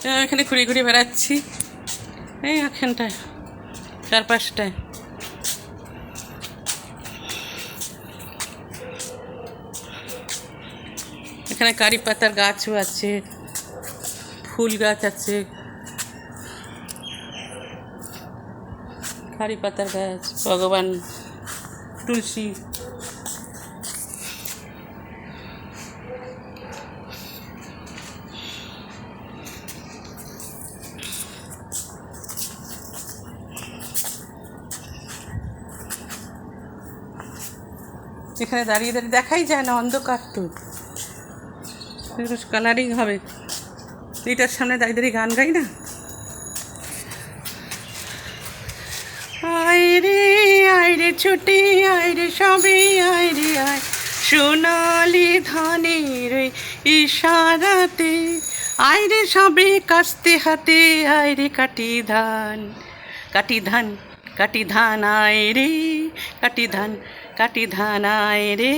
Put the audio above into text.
এখানে ঘুরে ঘুরে বেড়াচ্ছি, এই এখানটায় চারপাশটায়। এখানে কারি পাতার গাছও আছে, ফুল গাছ আছে, কারি পাতার গাছ, ভগবান তুলসী। এখানে দাঁড়িয়ে দাঁড়িয়ে দেখাই যায় না, অন্ধকার তো, কালারিং হবে। এটার সামনে দাঁড়িয়ে দাঁড়িয়ে গান গাই না। আয় রে আয় রে ছুটি আয় রে সবে আয় রে আয়, সোনালি ধানের ইশারাতে আয় রে সবে কাস্তে হাতে আয় রে কাটি ধান, কাটি ধান, কাটি ধান আয় রে, কাটি ধান, কাটি ধান আয় রে।